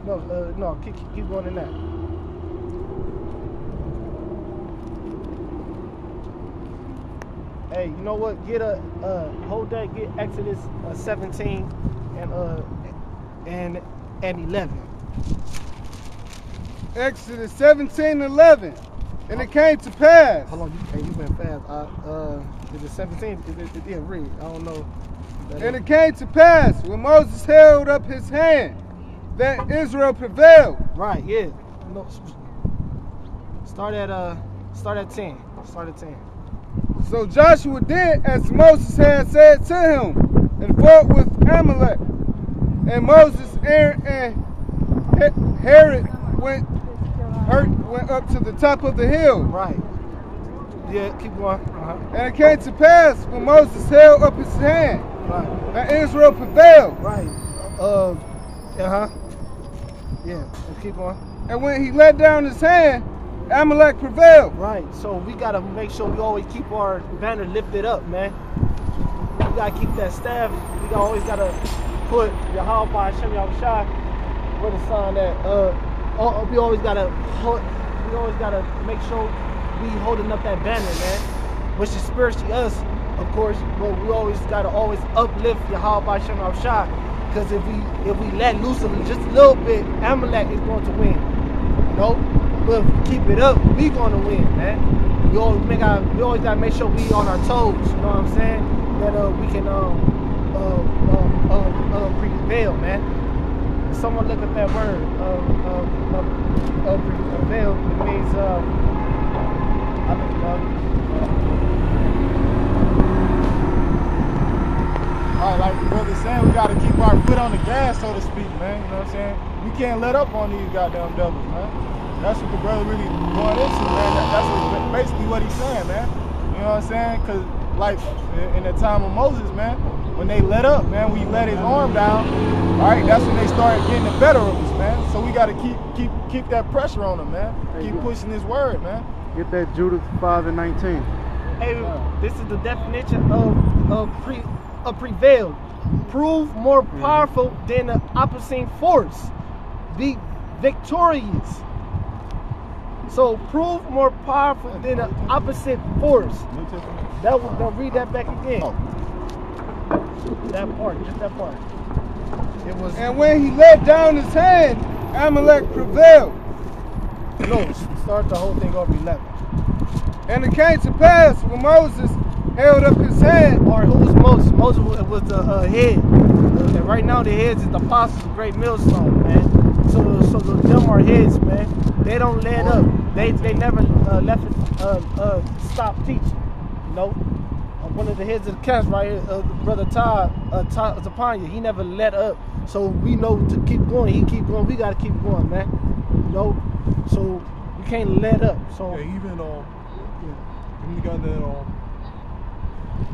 No, keep going in that. Hey, you know what? Get hold that. Get Exodus 17 and 11. Exodus 17:11. And it came to pass. Hold on, you been fast. Is it 17? It didn't read. I don't know. And it came to pass when Moses held up his hand that Israel prevailed. Right, yeah. No, start at 10. Start at 10. So Joshua did as Moses had said to him, and fought with Amalek. And Moses, Aaron, and Herod went up to the top of the hill. Right. Yeah, keep going. And it came to pass when Moses held up his hand, Right. that Israel prevailed. Right. Yeah, keep going. And when he let down his hand, Amalek prevailed. Right. So we gotta make sure we always keep our banner lifted up, man. We gotta keep that staff. We always gotta put Yahweh Hashem Yahushua where the sign at. We always gotta make sure we holding up that banner, man. Which is spiritually us, of course, but we always gotta uplift Yahweh Hashem Yahushua. Because if we let loose of just a little bit, Amalek is going to win. You know? But if we keep it up, we gonna win, man. We always gotta make sure we on our toes. You know what I'm saying? That we can prevail, man. If someone look at that word, prevail. It means I don't know. All right, like the brother's saying, we gotta keep our foot on the gas, so to speak, man. You know what I'm saying? We can't let up on these goddamn devils, man. That's what the brother really going into, man. That's basically what he's saying, man. You know what I'm saying? Because, like, in the time of Moses, man, when they let up, man, when he let his arm down, all right, that's when they started getting the better of us, man. So we got to keep that pressure on them, man. Keep pushing his word, man. Get that Judith 5:19. Hey, this is the definition of prevail. Prove more powerful than the opposing force. Be victorious. So prove more powerful than the opposite force. They'll read that back again. That part, just that part. It was. And when he let down his hand, Amalek prevailed. No, start the whole thing over 11. And it came to pass when Moses held up his hand. Or who was Moses? Moses was the head. And right now the heads is the apostles of Great Millstone, man. So them are heads, man. They don't let up. They never left it stop teaching. You know, one of the heads of the camps right here, Brother Tapanya, he never let up. So we know to keep going. He keep going. We gotta keep going, man. You know, so we can't let up. So yeah, even we got that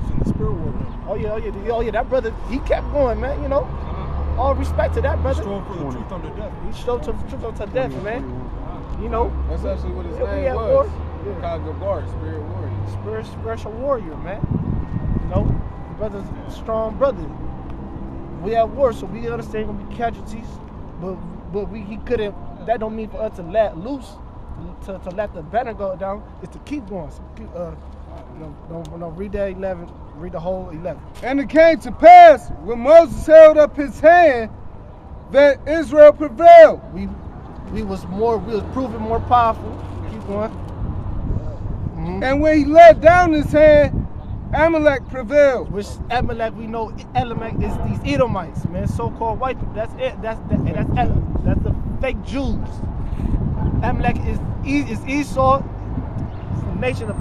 it's in the spirit world. Oh yeah, that brother, he kept going, man. You know, all respect to that brother. Strove for the truth unto death. He strove to the truth unto death, man. You know, that's actually what his we name was. Kagabar, spirit warrior. Spiritual warrior, man. You know, brother's a strong brother. We at war, so we understand gonna be casualties, but he couldn't. That don't mean for us to let loose, to let the banner go down. It's to keep going. So don't read that 11. Read the whole 11. And it came to pass when Moses held up his hand that Israel prevailed. We was proving more powerful. Keep going. And when he let down his hand, Amalek prevailed. Which Amalek, we know Amalek is these Edomites, man, so-called white people. That's it. That's the fake Jews. Amalek is Esau, the nation of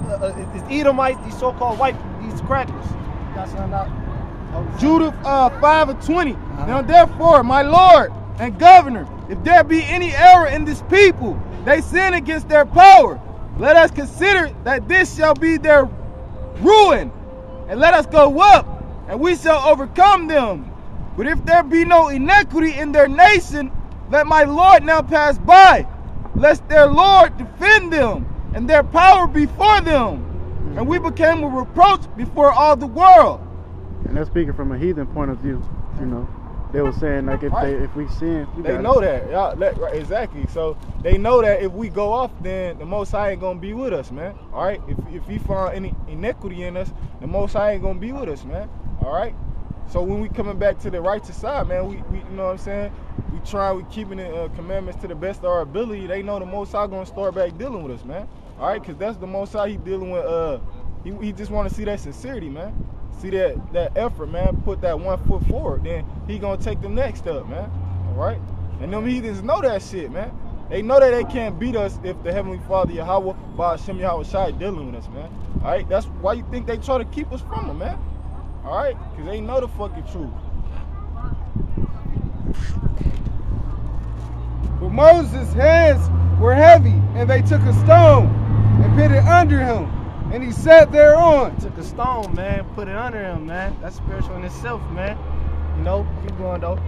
is Edomites, these so-called white people, these crackers. That's not. Judith 5:20. Now therefore, my Lord and Governor, if there be any error in this people, they sin against their power. Let us consider that this shall be their ruin, and let us go up, and we shall overcome them. But if there be no iniquity in their nation, let my Lord now pass by, lest their Lord defend them, and their power before them. And we became a reproach before all the world. And that's speaking from a heathen point of view, you know. They were saying like if we sin, we They got know it. that. Right, exactly. So they know that if we go off, then the Most High ain't gonna be with us, man. All right. If He found any iniquity in us, the Most High ain't gonna be with us, man. All right. So when we coming back to the righteous side, man, we you know what I'm saying? We keeping the commandments to the best of our ability. They know the Most High gonna start back dealing with us, man. All right, cause that's the Most High. He dealing with he just want to see that sincerity, man. See that effort, man. Put that 1 foot forward. Then He gonna take the next step, man. All right. And them heathens know that shit, man. They know that they can't beat us if the Heavenly Father Yahweh, Ba'ashem Yahweh Shai, dealing with us, man. All right. That's why you think they try to keep us from them, man. All right, cause they know the fucking truth. But Moses' hands were heavy, and they took a stone and put it under him, and he sat thereon. Took a stone, man, put it under him, man. That's spiritual in itself, man. You know, keep going though.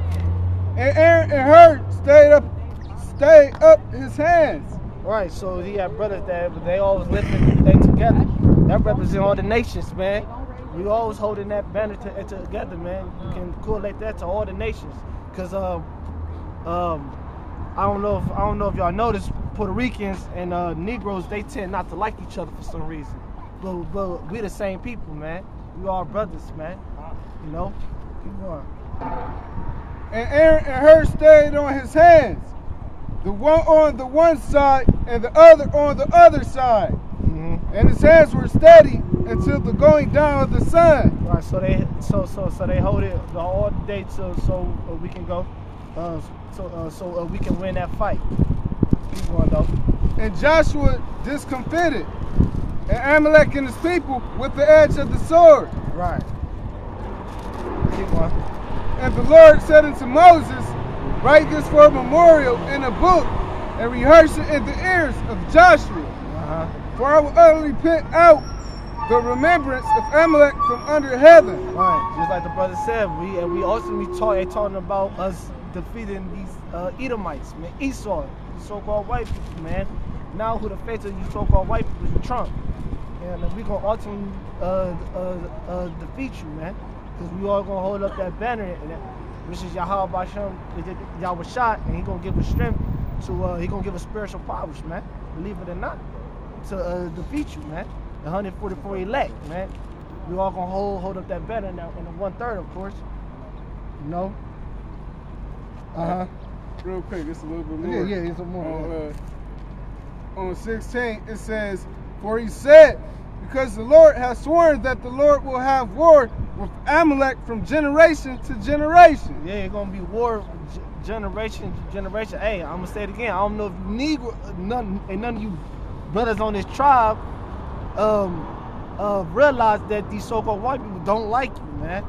And Aaron and Hur stayed up his hands. Right, so he had brothers that, but they always lifting they together. That represents all the nations, man. We always holding that banner together, man. You can correlate that to all the nations, cause I don't know if y'all noticed, Puerto Ricans and Negroes, they tend not to like each other for some reason. But we the same people, man. We all brothers, man. You know, keep going. And Aaron and Hur stayed on his hands, the one on the one side and the other on the other side. Mm-hmm. And his hands were steady until the going down of the sun. Right, so they hold it all day so we can go, so we can win that fight. Keep going though. And Joshua discomfited, and Amalek and his people with the edge of the sword. Right. Keep going. And the Lord said unto Moses, write this for a memorial in a book, and rehearse it in the ears of Joshua. Uh-huh. For I will utterly put out the remembrance of Amalek from under heaven. Right, just like the brother said, we also talking about us defeating these Edomites, man, Esau, these so-called white people, man. Now who the face of these so-called white people is Trump, and we gonna ultimately defeat you, man, because we all gonna hold up that banner, which is Yahweh Ba'ashem Yahweh Shai, and He gonna give us strength to He gonna give us spiritual powers, man. Believe it or not, to defeat you, man. The 144 elect, man. We all gonna hold up that banner now in the 1/3, of course. You know. Real quick, it's a little bit more. Yeah, it's a more. On 16, it says, for he said, because the Lord has sworn that the Lord will have war with Amalek from generation to generation. Yeah, it's gonna be war generation to generation. Hey, I'm gonna say it again. I don't know if none of you brothers on this tribe realize that these so-called white people don't like you, man.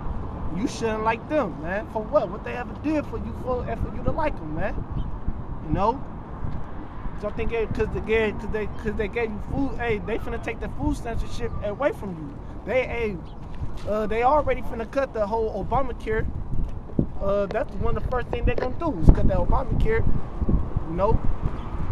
You shouldn't like them, man. For what? What they ever did for you for you to like them, man? You know? Don't think because they gave you food. Hey, they finna take the food censorship away from you. They already finna cut the whole Obamacare. That's one of the first things they're gonna do is cut that Obamacare. You know?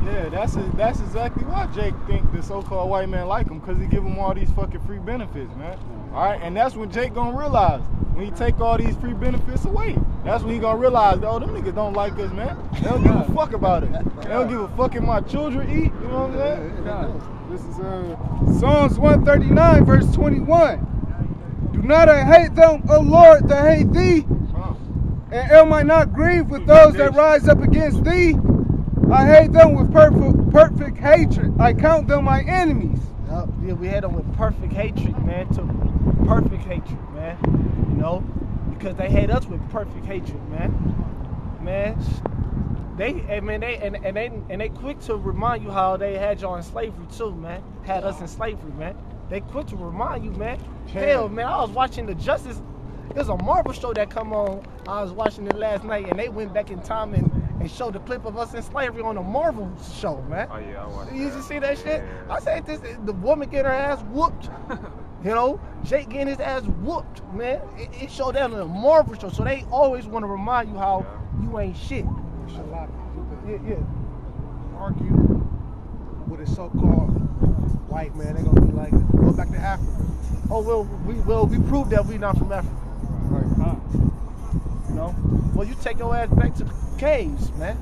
Yeah, that's exactly why Jake think the so-called white man like him, because he give him all these fucking free benefits, man. All right, and that's when Jake gonna realize, when he take all these free benefits away, that's when he gonna realize, oh, them niggas don't like us, man. They don't give a fuck about it. They don't give a fuck if my children eat, you know what I'm saying? This is Psalms 139, verse 21. Do not I hate them, O Lord, that hate thee? And am I not grieved with those that rise up against thee? I hate them with perfect hatred. I count them my enemies. Yeah, we had them with perfect hatred, man. Perfect hatred, man. You know, because they hate us with perfect hatred, man. Man, they quick to remind you how they had y'all in slavery too, man. Had us in slavery, man. They quick to remind you, man. Hell, man, I was watching the Justice. There's a Marvel show that come on. I was watching it last night, and they went back in time and showed the clip of us in slavery on a Marvel show, man. Oh yeah, I watched that. You used to see that shit? Yeah. I said the woman getting her ass whooped. You know, Jake getting his ass whooped, man. It showed that on a Marvel show, so they always want to remind you how you ain't shit. Yeah. Argue with a so-called white man, they're gonna be like, go back to Africa. Oh well, we proved that we not from Africa. Right. know. Well, you take your ass back to the caves, man.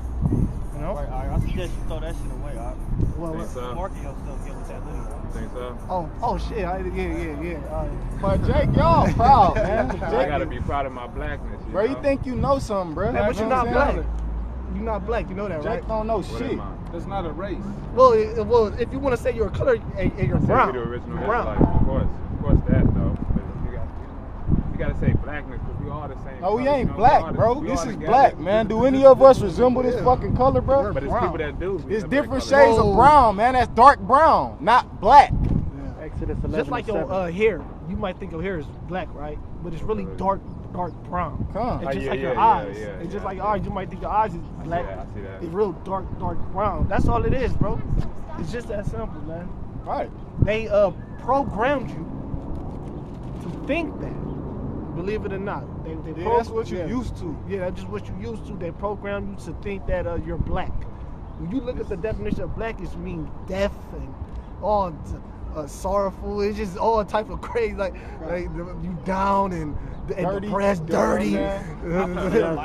You know. Right, I suggest you throw that shit away. Well, Think so? Marking yourself here with that little. Think so? oh shit. Yeah. But Jake, y'all proud, man. I gotta Jake, be proud of my blackness. bro, you think you know something, bro? Hey, but you're You know not what I'm black. saying? You're not black. You know that, right? Jake don't know What shit. am I? That's not a race. Well, if you want to say you're a color, and you're Say brown. we the original Brown. Israelites, of course that though. But you gotta say blackness because we all the same. No, we color, ain't you know, black, we all bro. we This all is together. black, man. Do any of us resemble this fucking color, bro? But it's brown. people that do. It's that different color. shades of brown, man. That's dark brown, not black. Exodus 11. Just like your hair, you might think your hair is black, right? But it's really dark brown. Come. It's just like yeah, your yeah, eyes. yeah, It's just yeah. like your eyes. You might think your eyes is black. I see that. It's real dark brown. That's all it is, bro. It's just that simple, man. Right. They programmed you to think that. Believe it or not, they That's what you used to. Yeah, that's just what you used to. They program you to think that you're black. When you look at the definition of black, it means deaf and all sorrowful. It's just all type of crazy, like you down and Dirty. depressed, dirty, Yeah.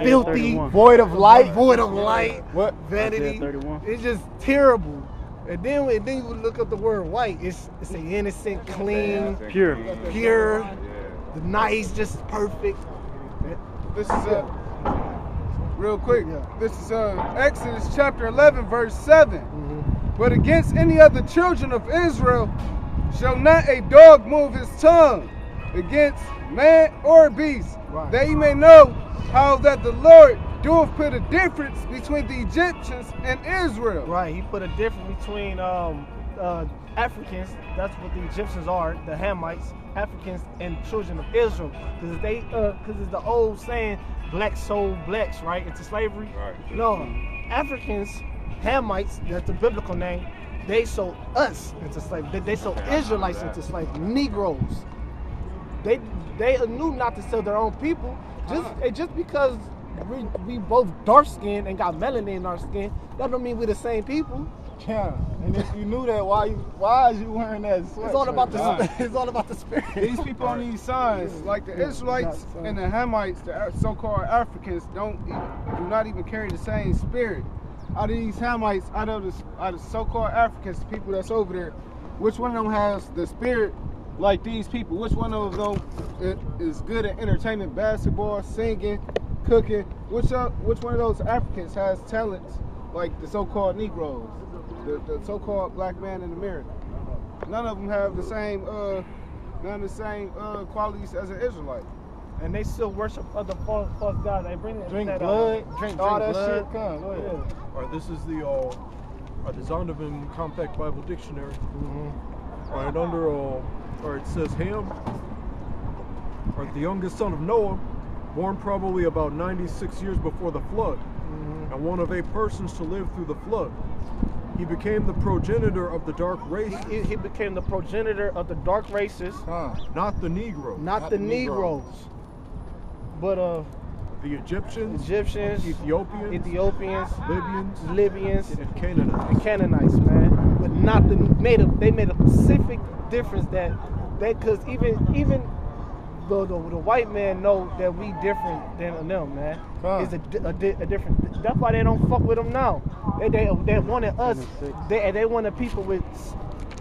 filthy, 31. Void of light. void of light, What? vanity. Isaiah 31. It's just terrible. And then you look up the word white. It's an innocent, clean, Pure. pure, Yeah. the nice, just perfect. This is real quick. Yeah. This is Exodus chapter 11, verse 7. Mm-hmm. But against any of the children of Israel shall not a dog move his tongue against man or beast, Right. that ye may know how that the Lord doeth put a difference between the Egyptians and Israel. Right, he put a difference between Africans, that's what the Egyptians are, the Hamites, Africans, and children of Israel. Because it's the old saying, black sold blacks, right, into slavery. Right. No, Africans, Hamites, that's the biblical name, they sold us into slavery. They sold Yeah, I remember Israelites that. into slavery, Negroes. They knew not to sell their own people, just because we both dark skinned and got melanin in our skin, that don't mean we're the same people. Yeah. And if you knew that, why is you wearing that sweatshirt? It's all about God. it's all about the spirit. These people on these signs, like the Israelites and the Hamites, the so-called Africans, do not even carry the same spirit. Out of these Hamites, out of the so-called Africans, the people that's over there, which one of them has the spirit like these people? Which one of them is good at entertaining, basketball, singing, cooking? Which one of those Africans has talents like the so-called Negroes, the so-called black man in America? None of them have the same qualities as an Israelite. And they still worship other false gods. They bring Drink that blood, drink all that blood. shit. Come, go ahead. This is the Zondervan Compact Bible Dictionary. Right under, it says Ham, the youngest son of Noah, born probably about 96 years before the flood, and one of 8 persons to live through the flood. He became the progenitor of the dark race, He became the progenitor of the dark races, not the Negro, not the Negroes, but the Egyptians, Egyptians, Ethiopians, Libyans, and Canaanites. and Canaanites, man. But not the they made a specific difference that because even the white man know that we different than them, man. It's a different. That's why they don't fuck with them now. They wanted us. They wanted people with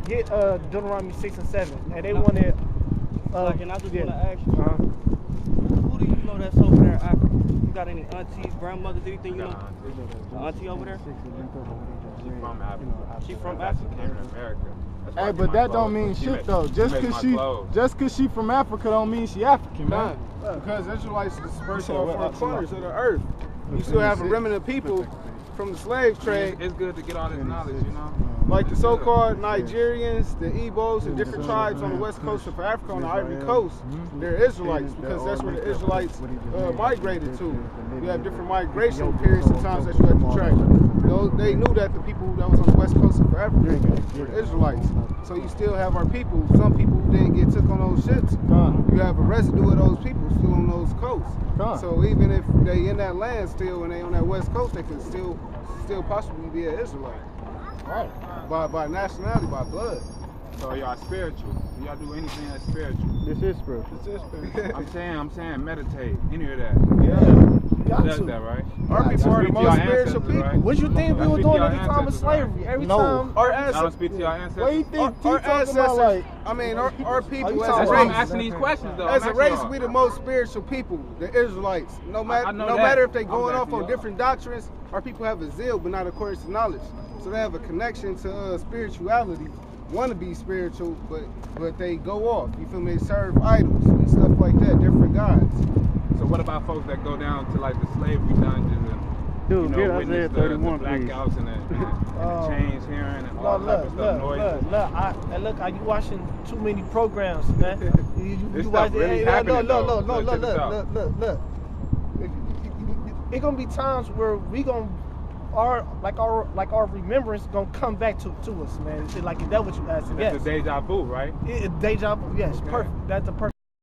get Deuteronomy 6 and 7, and they wanted. And I just want to ask you, who do you know that's over there in Africa? You got any aunties, grandmothers, anything you know? Auntie over there? She from Africa. She from That's Africa? came to America. That's why Hey, I but get that my don't clothes. mean She shit make- though. she make my clothes. Just cause she from Africa don't mean she African, man. Because Israelites is dispersed said all what? four corners of the earth. You still have a remnant of people from the slave trade, It's good to get all this knowledge, you know. like the so-called Nigerians, the Igbos, and different tribes on the west coast of Africa, on the Ivory Coast. They're Israelites because that's where the Israelites migrated to. You have different migration periods sometimes that you have to track. They knew that the people that was on the west coast of Africa were Israelites. So you still have our people. Some people who didn't get took on those ships. You have a residue of those people still on those coasts. So even if they in that land still and they on that west coast, they can still possibly be an Israelite. Right. By nationality, by blood. So y'all spiritual. Do y'all do anything that's spiritual? This is spiritual. I'm saying meditate. Any of that. Got Does to. that, right? Our people are the Speak to most y'all spiritual ancestors, people. right? What you think we Y'all were speak doing to at the y'all time of ancestors, right? slavery? Every No. time. Our Y'all don't ancestors. speak to y'all ancestors? What do you think? Our he talking about, ancestors, like, I mean, our people you as talking a That's why I'm race, asking these questions, though. as I'm a race, asking we y'all. the most spiritual people, the Israelites. No I know that. matter if they I'm going off asking on y'all. different doctrines, our people have a zeal, but not according to knowledge. So they have a connection to spirituality, want to be spiritual, but they go off. You feel me? They serve idols and stuff like that, different gods. So what about folks that go down to like the slavery dungeons and Dude, get witness Isaiah the 31, please. blackouts and the chains hearing and No, all that type of stuff, noises? look, are you watching too many programs, man? This You stuff watch really it. happening, though. Look. It's gonna be times where we gonna our remembrance gonna come back to us, man. Like, is that what you asking? That's Yes. the deja vu, right? Deja vu. Yes, Okay. perfect. That's the perfect.